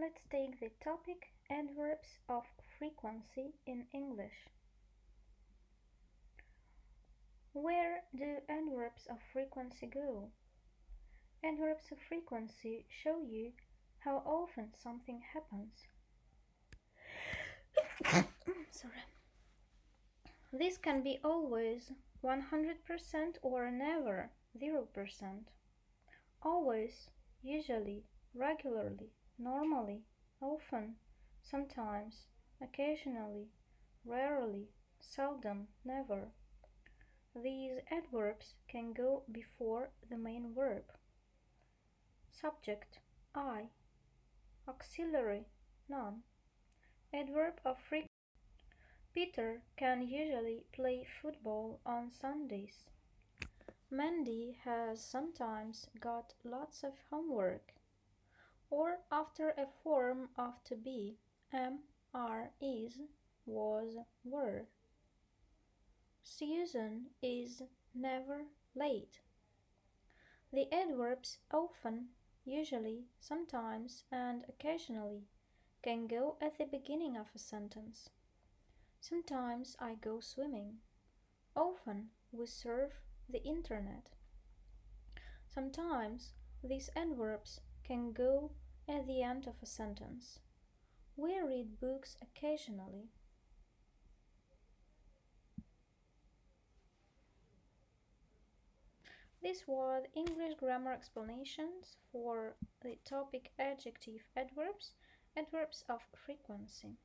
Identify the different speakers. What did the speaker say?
Speaker 1: Let's take the topic adverbs of frequency in English. Where do adverbs of frequency go? Adverbs of frequency show you how often something happens. Sorry. This can be always, 100% or never, 0%. Always, usually, regularly, normally, often, sometimes, occasionally, rarely, seldom, never. These adverbs can go before the main verb. Subject, I. Auxiliary, none. Adverb of frequency. Peter can usually play football on Sundays. Mandy has sometimes got lots of homework. Or after a form of to be, am, are, is, was, were. Susan is never late. The adverbs often, usually, sometimes, and occasionally can go at the beginning of a sentence. Sometimes I go swimming. Often we surf the internet. Sometimes these adverbs can go at the end of a sentence. We read books occasionally. This was English grammar explanations for the topic adjective adverbs, adverbs of frequency.